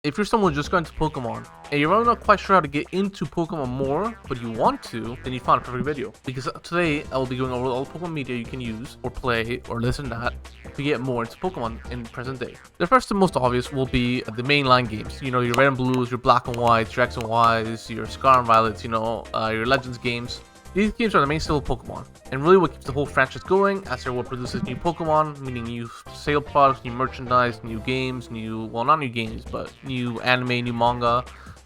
If you're someone just got into Pokemon and you're really not quite sure how to get into Pokemon more, but you want to, then you found a perfect video. Because today I will be going over all the Pokemon media you can use or play or listen to to get more into Pokemon in present day. The first and most obvious will be the mainline games. You know, your Red and Blues, your Black and Whites, your X and Ys, your Scar and Violets, your Legends games. These games are the main style of Pokemon, and really what keeps the whole franchise going, as they're what produces new Pokemon, meaning new sale products, new merchandise, new games, not new games, but new anime, new manga,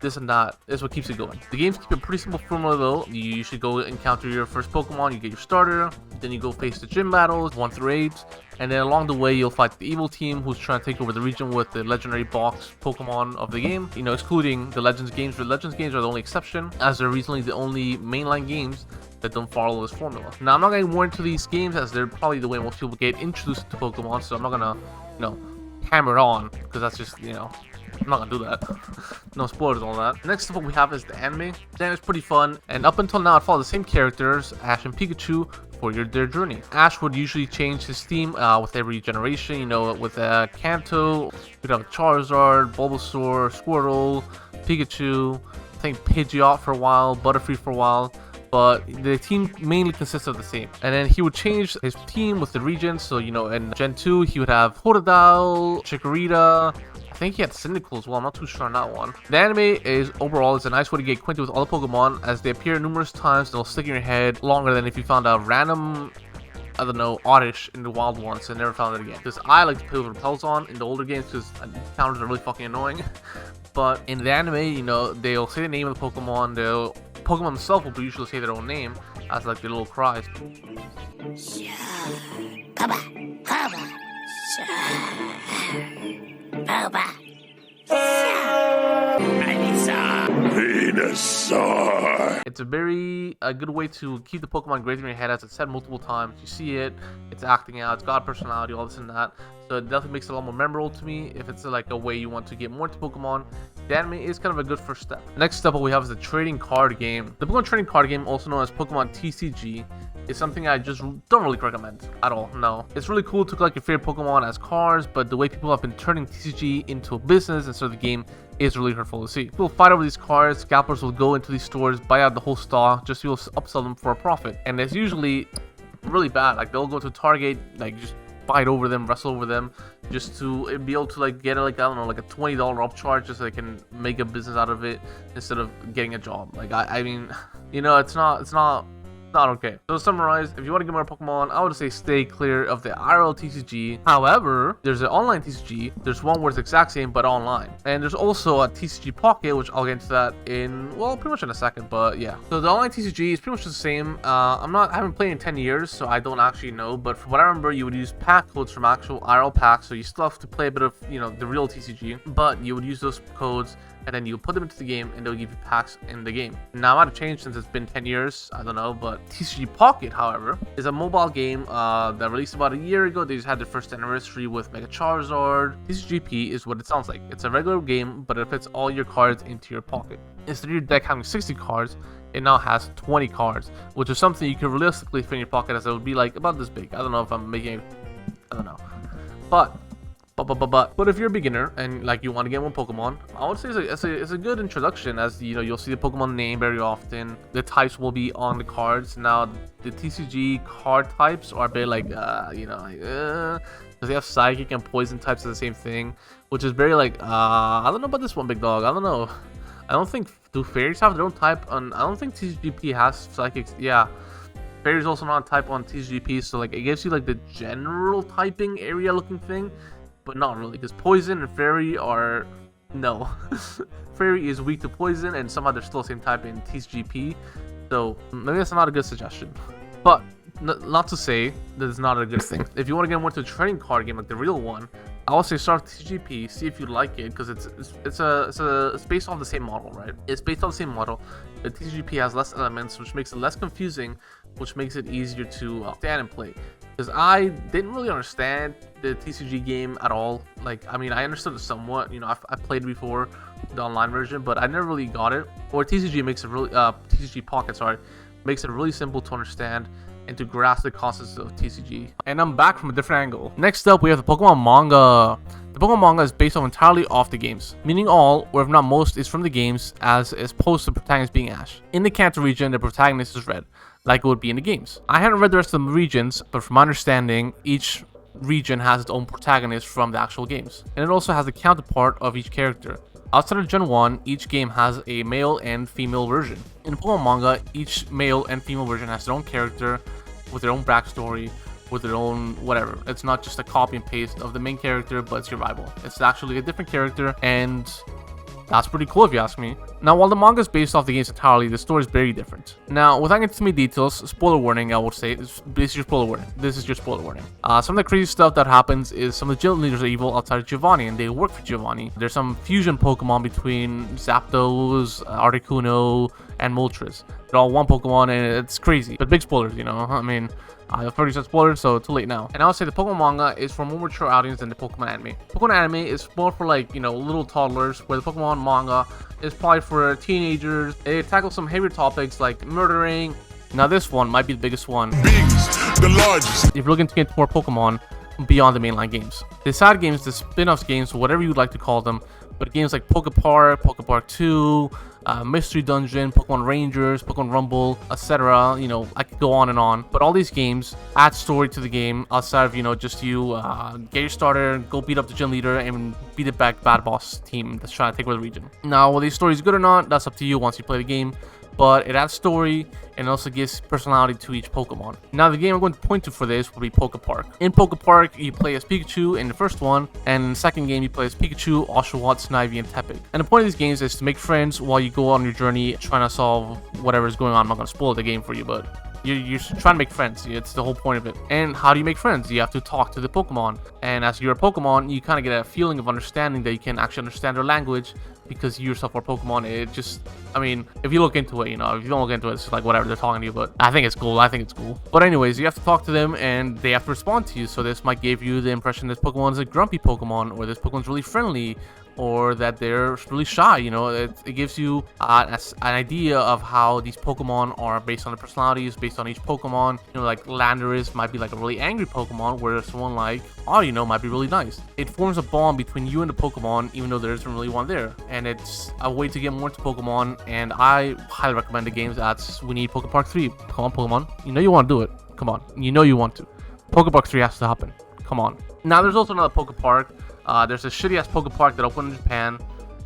this and that is what keeps it going. The games keep a pretty simple formula though. You usually go encounter your first Pokemon, you get your starter, then you go face the gym battles, 1 through 8, and then along the way you'll fight the evil team who's trying to take over the region with the legendary box Pokemon of the game, excluding the Legends games. The Legends games are the only exception, as they're recently the only mainline games that don't follow this formula. Now I'm not getting more into these games as they're probably the way most people get introduced to Pokemon, so I'm not gonna, hammer it on, because that's just, I'm not gonna do that. No spoilers, all that. Next up, what we have is the anime. The anime is pretty fun, and up until now, it follows the same characters, Ash and Pikachu, for their journey. Ash would usually change his theme with every generation. With Kanto, you'd have Charizard, Bulbasaur, Squirtle, Pikachu, I think Pidgeot for a while, Butterfree for a while. But the team mainly consists of the same. And then he would change his team with the regions. So, in Gen 2, he would have Totodile, Chikorita. I think he had Cyndaquil as well. I'm not too sure on that one. The anime is overall a nice way to get acquainted with all the Pokemon, as they appear numerous times. They'll stick in your head longer than if you found a random, I don't know, Oddish in the wild ones and never found it again. Because I like to play with repels on in the older games because counters are really fucking annoying. But in the anime, they'll say the name of the Pokemon. Pokemon themselves will usually say their own name as like their little cries. It's a very good way to keep the Pokemon engraved in your head, as it's said multiple times. You see it, it's acting out, it's got personality, all this and that. So it definitely makes it a lot more memorable to me if it's like a way you want to get more into Pokemon. The anime is kind of a good first step. Next step, what we have is the trading card game. The Pokemon trading card game, also known as Pokemon TCG, is something I just don't really recommend at all. No, it's really cool to collect your favorite Pokemon as cards, but the way people have been turning TCG into a business instead of the game is really hurtful to see. People fight over these cards. Scalpers will go into these stores, buy out the whole stock just to upsell them for a profit, and it's usually really bad. Like, they'll go to Target, like, just fight over them, wrestle over them, just to be able to like get like, I don't know, like a $20 upcharge, just so they can make a business out of it instead of getting a job. Like, I mean, it's not okay. So to summarize, if you want to get more Pokemon, I would say stay clear of the IRL TCG. However, there's an online TCG. There's one where it's the exact same but online, and there's also a TCG Pocket, which I'll get into that pretty much in a second. But yeah, so the online TCG is pretty much the same. I haven't played in 10 years, so I don't actually know. But from what I remember, you would use pack codes from actual IRL packs, so you still have to play a bit of the real TCG, but you would use those codes, and then you put them into the game, and they'll give you packs in the game. Now, it might have changed since it's been 10 years, I don't know, but TCG Pocket, however, is a mobile game that released about a year ago. They just had their first anniversary with Mega Charizard. TCGP is what it sounds like. It's a regular game, but it fits all your cards into your pocket. Instead of your deck having 60 cards, it now has 20 cards, which is something you can realistically fit in your pocket, as it would be like about this big. I don't know if I'm making it, I don't know. But if you're a beginner and like you want to get one Pokemon, I would say it's a good introduction, as you'll see the Pokemon name very often. The types will be on the cards. Now the TCG card types are a bit like because they have Psychic and Poison types of the same thing, which is very like I don't know about this one, big dog. I don't know. I don't think do Fairies have their own type on. I don't think TCGP has Psychics. Yeah. Fairies also not a type on TCGP, so like it gives you like the general typing area looking thing, but not really, because Poison and Fairy are no. Fairy is weak to Poison, and somehow they're still the same type in TCGP, so maybe that's not a good suggestion. But not to say that it's not a good thing. If you want to get more into a trading card game like the real one, I would say start with TCGP, see if you like it, because it's based off the same model, right? It's based off the same model. The TCGP has less elements, which makes it less confusing, which makes it easier to stand and play. Because I didn't really understand the TCG game at all. Like, I mean, I understood it somewhat. I played it before, the online version, but I never really got it. Or TCG makes it really TCG Pocket, sorry, makes it really simple to understand. and to grasp the concepts of TCG. And I'm back from a different angle. Next up, we have the Pokemon manga. The Pokemon manga is based entirely off the games, meaning all, or if not most, is from the games, as opposed to the protagonist being Ash. In the Kanto region, the protagonist is Red, like it would be in the games. I haven't read the rest of the regions, but from my understanding, each region has its own protagonist from the actual games. And it also has the counterpart of each character. Outside of Gen 1, each game has a male and female version. In the Pokemon manga, each male and female version has their own character, with their own backstory, with their own whatever. It's not just a copy and paste of the main character, but it's your rival. It's actually a different character, and that's pretty cool if you ask me. Now, while the manga is based off the games entirely, the story is very different. Now, without getting too many details, spoiler warning, I would say, this is your spoiler warning. This is your spoiler warning. Some of the crazy stuff that happens is some of the gym leaders are evil outside of Giovanni, and they work for Giovanni. There's some fusion Pokemon between Zapdos, Articuno, and Moltres. They're all one Pokemon, and it's crazy. But big spoilers, you know? I mean, I've already said spoilers, so too late now. And I would say the Pokemon manga is for a more mature audience than the Pokemon anime. Pokemon anime is more for, like, you know, little toddlers, where the Pokemon manga is probably for teenagers. They tackle some heavier topics like murdering. Now this one might be the biggest one. The largest. If you're looking to get more Pokemon beyond the mainline games. The side games, the spin-offs games, whatever you'd like to call them, but games like Pokepark 2, Mystery Dungeon, Pokemon Rangers, Pokemon Rumble, etc. You know, I could go on and on. But all these games add story to the game outside of, you know, just you get your starter, go beat up the gym leader, and beat it back bad boss team that's trying to take over the region. Now, whether these stories good or not, that's up to you once you play the game. But it adds story and also gives personality to each Pokemon. Now, the game I'm going to point to for this will be Pokepark. In Pokepark, you play as Pikachu in the first one, and in the second game, you play as Pikachu, Oshawott, Snivy, and Tepig. And the point of these games is to make friends while you go on your journey trying to solve whatever's going on. I'm not going to spoil the game for you, but you're trying to make friends. It's the whole point of it. And how do you make friends? You have to talk to the Pokemon. And as you're a Pokemon, you kind of get a feeling of understanding that you can actually understand their language because you yourself are Pokemon. It just, I mean, if you look into it, you know, if you don't look into it, it's like whatever, they're talking to you, but I think it's cool. But anyways, you have to talk to them and they have to respond to you. So this might give you the impression this Pokemon is a grumpy Pokemon, or this Pokemon's really friendly, or that they're really shy. You know, it gives you an idea of how these Pokemon are based on the personalities, based on each Pokemon. You know, like Landorus might be like a really angry Pokemon, whereas someone like Audino might be really nice. It forms a bond between you and the Pokemon, even though there isn't really one there. And it's a way to get more into Pokemon, and I highly recommend the games. We need Pokepark 3. Come on, Pokemon. You know you want to do it. Come on. You know you want to. Pokepark 3 has to happen. Come on. Now, there's also another Pokepark. There's a shitty ass Pokepark that opened in Japan,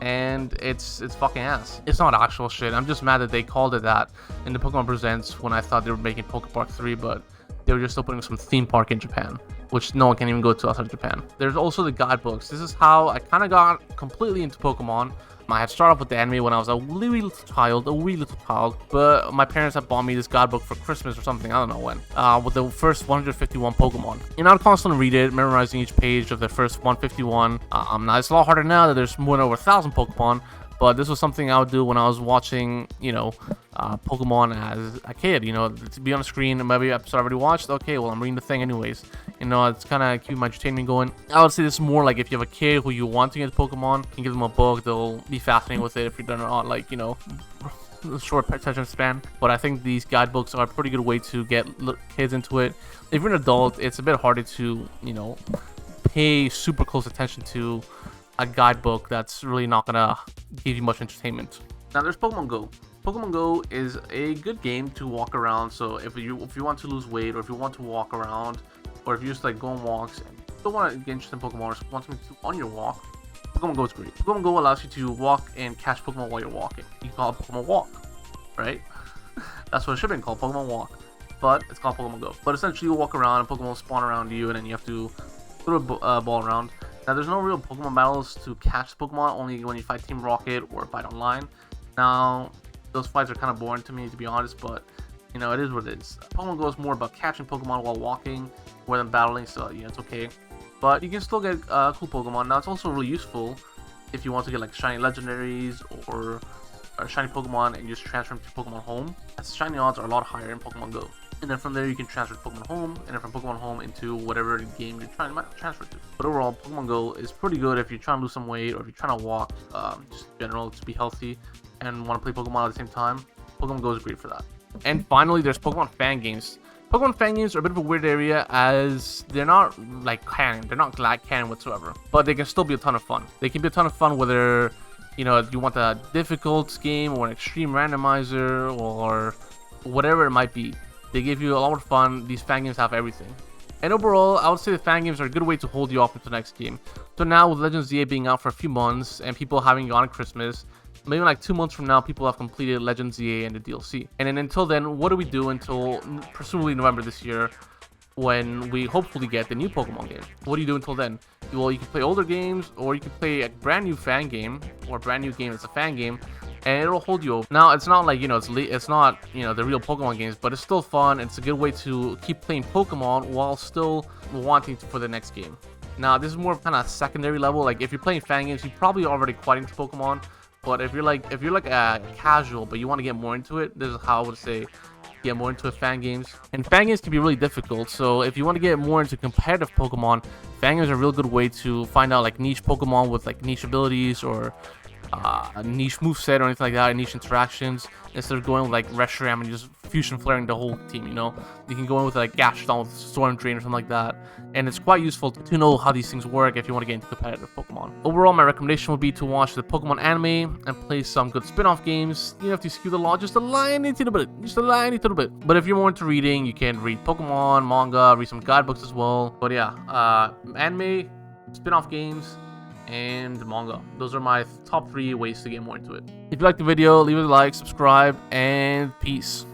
and it's fucking ass. It's not actual shit. I'm just mad that they called it that in the Pokemon Presents when I thought they were making Pokepark 3, but they were just opening some theme park in Japan, which no one can even go to outside of Japan. There's also the guidebooks. This is how I kind of got completely into Pokemon. I had started off with the anime when I was a wee little child, but my parents had bought me this guidebook for Christmas or something, I don't know when, with the first 151 Pokemon. And I would constantly read it, memorizing each page of the first 151. Now, it's a lot harder now that there's more than over 1,000 Pokemon, but this was something I would do when I was watching, you know, Pokemon as a kid. You know, to be on the screen, maybe episode I already watched, okay, well, I'm reading the thing anyways. You know, it's kind of keep my entertainment going. I would say this is more like if you have a kid who you want to get into Pokemon, you can give them a book, they'll be fascinated with it if you're done on, like, you know, short attention span. But I think these guidebooks are a pretty good way to get kids into it. If you're an adult, it's a bit harder to, you know, pay super close attention to a guidebook that's really not gonna give you much entertainment. Now, there's Pokemon GO. Pokemon GO is a good game to walk around. So if you want to lose weight, or if you want to walk around, or if you just like go on walks and don't want to get interested in Pokemon, or want something to on your walk, Pokemon GO is great. Pokemon GO allows you to walk and catch Pokemon while you're walking. You can call it Pokemon Walk, right? That's what it should have been called, Pokemon Walk. But it's called Pokemon GO. But essentially, you walk around and Pokemon spawn around you, and then you have to throw a ball around. Now, there's no real Pokemon battles to catch Pokemon, only when you fight Team Rocket or fight online. Now, those fights are kind of boring to me, to be honest, but, you know, it is what it is. Pokemon GO is more about catching Pokemon while walking, more than battling, so, yeah, it's okay. But you can still get cool Pokemon. Now, it's also really useful if you want to get, like, shiny legendaries or shiny Pokemon and just transfer them to Pokemon Home, as shiny odds are a lot higher in Pokemon GO. And then from there, you can transfer to Pokemon Home, and then from Pokemon Home into whatever game you're trying to transfer to. But overall, Pokemon GO is pretty good if you're trying to lose some weight, or if you're trying to walk, just in general, to be healthy, and want to play Pokemon at the same time. Pokemon GO is great for that. And finally, there's Pokemon fan games. Pokemon fan games are a bit of a weird area as they're not like canon. They're not canon whatsoever. But they can still be a ton of fun. They can be a ton of fun whether, you know, you want a difficult game or an extreme randomizer or whatever it might be. They give you a lot of fun. These fan games have everything. And overall, I would say the fan games are a good way to hold you off into the next game. So now with Legends ZA being out for a few months and people having gone on Christmas, maybe like 2 months from now, people have completed Legends ZA and the DLC. And then until then, what do we do until presumably November this year when we hopefully get the new Pokemon game? What do you do until then? Well, you can play older games or you can play a brand new fan game or a brand new game that's a fan game and it'll hold you over. Now, it's not like, you know, it's not, you know, the real Pokemon games, but it's still fun. It's a good way to keep playing Pokemon while still wanting for the next game. Now, this is more of kind of secondary level. Like, if you're playing fan games, you're probably already quite into Pokemon. But if you're like a casual, but you want to get more into it, this is how I would say get more into fan games. And fan games can be really difficult. So if you want to get more into competitive Pokemon, fan games are a real good way to find out like niche Pokemon with like niche abilities or a niche moveset or anything like that, niche interactions, instead of going with like Reshiram and just fusion flaring the whole team, you know. You can go in with like Gastrodon with Storm Drain or something like that, and it's quite useful to know how these things work if you want to get into competitive Pokemon. Overall, my recommendation would be to watch the Pokemon anime and play some good spin-off games. You have to skew the law just a tiny little bit, But if you're more into reading, you can read Pokemon manga, read some guidebooks as well. But yeah, anime, spin-off games, and manga. Those are my top 3 ways to get more into it. If you liked the video, leave it a like, subscribe, and peace.